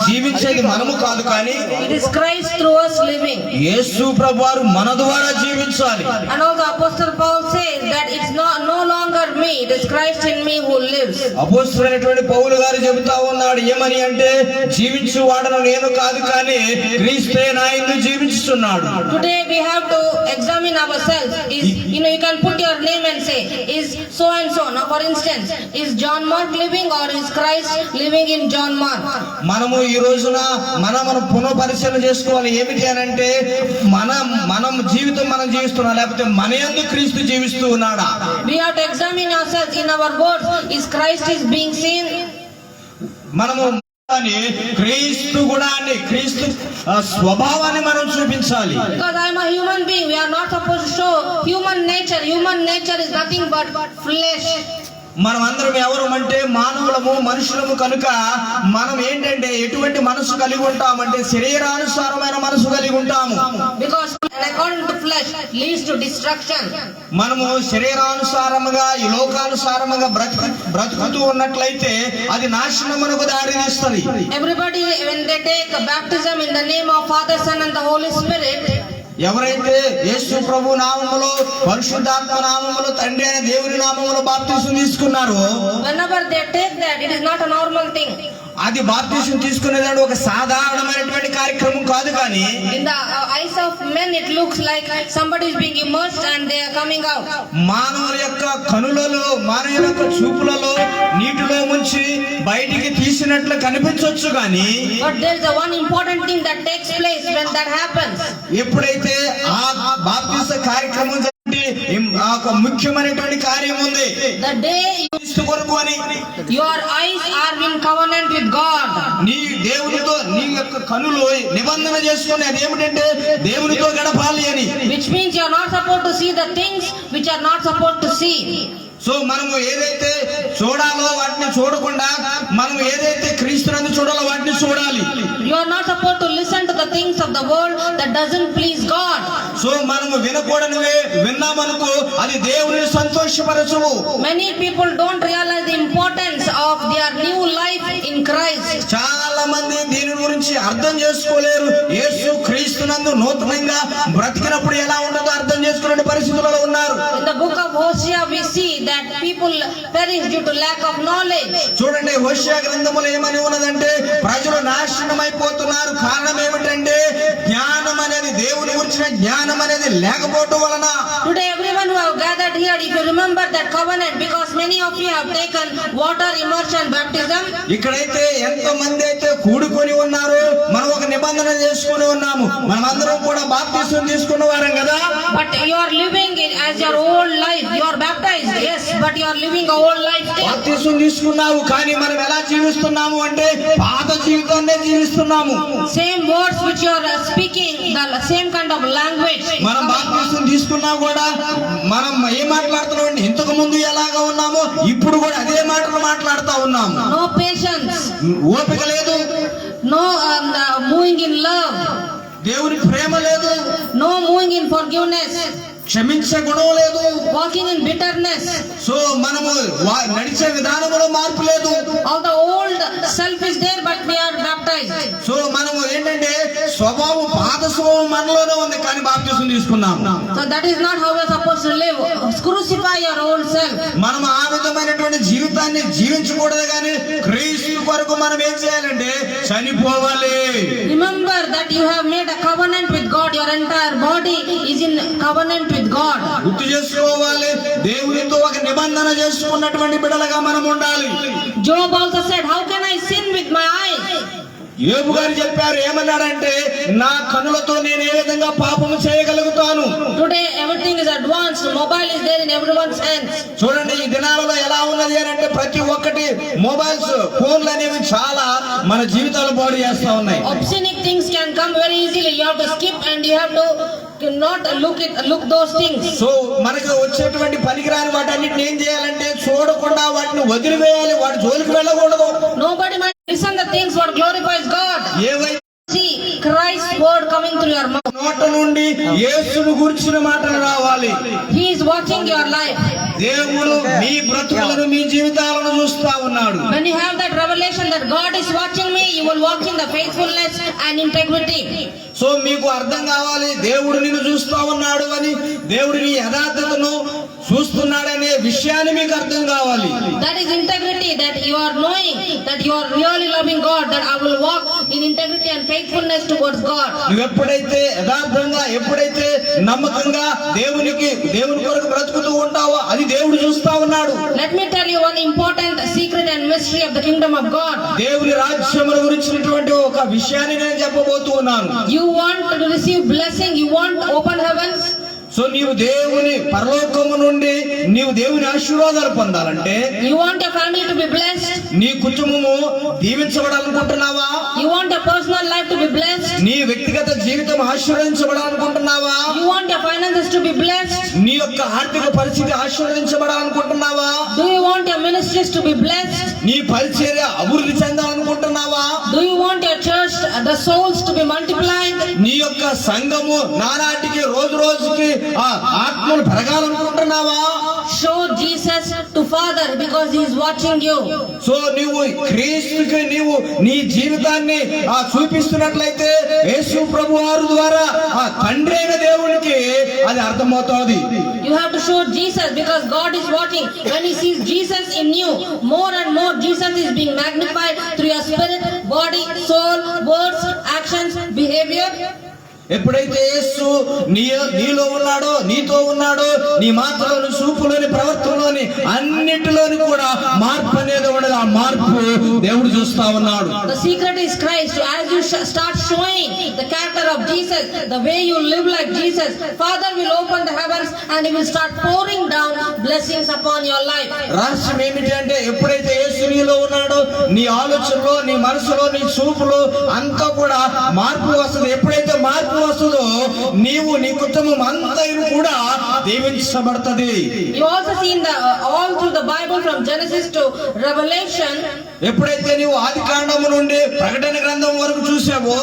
జీవించేది మనము కాదు కానీ it is Christ through us living. యేసు ప్రభువారు మన ద్వారా జీవించాలి. And also Apostle Paul says that it's no longer me, it is Christ in me who lives. అపోస్తలుడైనటువంటి పౌలు గారు చెబుతా ఉన్నాడు ఏమని అంటే జీవించు వాడను నేను కాదు కానీ క్రీస్తే నా యందు జీవించుచున్నాడు. Today we have to examine ourselves. You can put your name and say, is so and so. Now for instance, is John Mark living or is Christ living in John Mark? మనము ఈ రోజున మనం పునః పరిశీలన చేసుకోవాలి. ఏమిటి అని అంటే మనం జీవితం మనం జీవిస్తున్నా లేకపోతే మన యందు క్రీస్తు జీవిస్తూ ఉన్నాడా? We have to examine ourselves in our words. Is Christ is being seen? మనము క్రీస్తు గుణాన్ని క్రీస్తు స్వభావాన్ని మనం చూపించాలి. Because I am a human being, we are not supposed to show human nature. Human nature is nothing but flesh. మనం అందరం ఎవరు అంటే మానవులము మనుషులము కనుక మనం ఏంటంటే ఎటువంటి మనసు కలిగి ఉంటామంటే శరీరానుసారమైన మనసు కలిగి ఉంటాము. Because according to flesh leads to destruction. మనము శరీరానుసారముగా ఈ లోకానుసారముగా బ్రతుకుతూ ఉన్నట్లయితే అది నాశనమునకు దారి తీస్తుంది. Everybody when they take baptism in the name of Father, Son and the Holy Spirit, ఎవరైతే యేసు ప్రభు నామములో పరిశుద్ధాత్మ నామములో తండ్రి అయిన దేవుని నామములో బాప్తిసం తీసుకున్నారో whenever they take that, it is not a normal thing. అది బాప్తిసం తీసుకునేది ఒక సాధారణమైనటువంటి కార్యక్రమం కాదు కానీ in the eyes of men it looks like somebody is being immersed and they are coming out. మానవుల యొక్క కనులలో మానవుల యొక్క చూపులలో నీటిలో ముంచి బయటికి తీసినట్లు కనిపించవచ్చు కానీ But there is a one important thing that takes place when that happens. ఎప్పుడైతే ఆ బాప్తిస కార్యక్రమం ఒక ముఖ్యమైనటువంటి కార్యం ఉంది. The day your eyes are in covenant with God. నీ దేవునితో నీ యొక్క కనులు నిబంధన చేసుకుని అదేమిటంటే దేవునితో గడపాలి అని. Which means you are not supposed to see the things which are not supposed to see. So మనము ఏదైతే చూడాలో వాటిని చూడకుండా మనం ఏదైతే క్రీస్తునందు చూడాలో వాటిని చూడాలి. You are not supposed to listen to the things of the world that doesn't please God. So మనము వినకూడనివే విన్నామనుకో అది దేవుని సంతోషపరచవు. Many people don't realize the importance of their new life in Christ. చాలా మంది దీని గురించి అర్థం చేసుకోలేరు. యేసు క్రీస్తునందు నూతనంగా బ్రతికినప్పుడు ఎలా ఉంటుందో అర్థం చేసుకునే పరిస్థితులలో ఉన్నారు. In the book of Hosea we see that people perish due to lack of knowledge. చూడండి హోషేయ గ్రంథములో ఏమని ఉన్నదంటే ప్రజలు నాశనమైపోతున్నారు. కారణం ఏమిటంటే జ్ఞానం అనేది దేవుని గురించిన జ్ఞానం అనేది లేకపోవడం వలన. Today everyone who have gathered here, if you remember that covenant, because many of you have taken water immersion baptism. ఇక్కడైతే ఎంతో మంది అయితే కూడుకొని ఉన్నారు. మనం ఒక నిబంధన చేసుకుని ఉన్నాము. మనమందరం కూడా బాప్తిసం తీసుకున్న వారం కదా. But you are living it as your old life. You are baptized, yes, but you are living a old life. బాప్తిసం తీసుకున్నావు కానీ మనం ఎలా జీవిస్తున్నాము అంటే పాత జీవితాన్నే జీవిస్తున్నాము. Same words which you are speaking, the same kind of language. మనం బాప్తిసం తీసుకున్నా కూడా మనం ఏం మాట్లాడుతున్నాం ఇంతకు ముందు ఎలాగా ఉన్నామో ఇప్పుడు కూడా అదే మాటలు మాట్లాడుతా ఉన్నాము. No patience, ఓపిక లేదు. no moving in love, దేవుని ప్రేమ లేదు. no moving in forgiveness, క్షమించే గుణం లేదు. walking in bitterness. సో మనము నడిచే విధానంలో మార్పు లేదు. All the old self is there, but we are baptized. So మనము ఏంటంటే స్వభావం పాత స్వభావం మనలోనే ఉంది కానీ బాప్తిసం తీసుకున్నాం. So that is not how we are supposed to live. Crucify your old self. మనం ఆ విధమైనటువంటి జీవితాన్ని జీవించకూడదు కానీ క్రీస్తు కొరకు మనం ఏం చేయాలంటే చనిపోవాలి. Remember that you have made a covenant with God. Your entire body is in covenant with God. గుర్తు చేసుకోవాలి. దేవునితో ఒక నిబంధన చేసుకున్నటువంటి బిడ్డలుగా మనం ఉండాలి. Job also said, how can I sin with my eyes? యోబు గారు చెప్పారు ఏమన్నాడంటే నా కనులతో నేను ఏ విధంగా పాపము చేయగలుగుతాను. Today everything is advanced. Mobile is there in everyone's hands. చూడండి ఈ దినాలలో ఎలా ఉన్నది అని అంటే ప్రతి ఒక్కటి మొబైల్స్ ఫోన్లు అనేవి చాలా మన జీవితాలు పాడు చేస్తా ఉన్నాయి. Obscene things can come very easily. You have to skip and you have to not look those things. So మనకు వచ్చేటువంటి పనికిరాని వాటన్నిటిని ఏం చేయాలంటే చూడకుండా వాటిని వదిలివేయాలి. వాటి జోలికి వెళ్ళకూడదు. Nobody might listen the things what glorifies God. ఏవైతే See Christ's word coming through your your mouth. నోట నుండి యేసును గురించిన మాటలు రావాలి. He is watching your life. దేవుడు మీ బ్రతుకులను మీ జీవితాలను చూస్తా ఉన్నాడు. When you have that revelation that God is watching me, you will walk in the faithfulness and integrity. So మీకు అర్థం కావాలి, దేవుడు నిన్ను చూస్తా ఉన్నాడు అని, దేవుడు నీ యథార్థతను చూస్తున్నాడనే విషయాన్ని మీకు అర్థం కావాలి. That is integrity, that you are knowing that you are really loving God, that I will walk in integrity and faithfulness towards God. నువ్వు ఎప్పుడైతే యథార్థంగా, ఎప్పుడైతే నమ్మకంగా దేవుని కొరకు బ్రతుకుతూ ఉంటావో అది దేవుడు చూస్తా ఉన్నాడు. Let me tell you one important secret and mystery of the kingdom of God. దేవుని రాజ్యమును గురించినటువంటి ఒక విషయాన్ని నేను చెప్పబోతూ ఉన్నాను. You want to receive blessing, you want open heavens. So నీవు దేవుని పరలోకము నుండి నీవు దేవుని ఆశీర్వాదాలు పొందాలంటే, You want your family to be blessed. నీ కుటుంబము దీవించబడాలనుకుంటున్నావా? You want your personal life to be blessed. నీ వ్యక్తిగత జీవితం ఆశీర్వదించబడాలనుకుంటున్నావా? You want your finances to be blessed. నీ యొక్క ఆర్థిక పరిస్థితి ఆశీర్వదించబడాలనుకుంటున్నావా? Do you want your ministries to be blessed? నీ పరిచర్య అభివృద్ధి చెందాలనుకుంటున్నావా? Do you want your church, the souls to be multiplied? నీ యొక్క సంఘము నానాటికి రోజు రోజుకి ఆ ఆత్మలు పెరగాలనుకుంటున్నావా? Show Jesus to Father because He is watching you. So నీవు క్రీస్తుకి నీవు నీ జీవితాన్ని చూపిస్తున్నట్లయితే యేసు ప్రభు వారి ద్వారా ఆ తండ్రి అయిన దేవునికి అది అర్థమవుతోంది. You have to show Jesus because God is watching. When He sees Jesus in you, more and more Jesus is being magnified through your spirit, body, soul, words, actions, behavior. ఎప్పుడైతే యేసు నీలో ఉన్నాడో, నీతో ఉన్నాడో, నీ మాటలోని, చూపులోని, ప్రవర్తనలోని అన్నిటిలోని కూడా మార్పు అనేది ఉండదు. ఆ మార్పు దేవుడు చూస్తా ఉన్నాడు. The secret is Christ. As you start showing the character of Jesus, the way you live like Jesus, Father will open the heavens and He will start pouring down blessings upon your life. రహస్యం ఏమిటి అంటే, ఎప్పుడైతే యేసు నీలో ఉన్నాడో, నీ ఆలోచనలో, నీ మనసులో, నీ చూపులో అంతా కూడా మార్పు వస్తుంది. ఎప్పుడైతే మార్పు వస్తుందో నీవు, నీ కుటుంబం అంతా కూడా దీవించబడుతుంది. You also see in all through the Bible from Genesis to Revelation. ఎప్పుడైతే నీవు ఆదికాండము నుండి ప్రకటన గ్రంథం వరకు చూసావో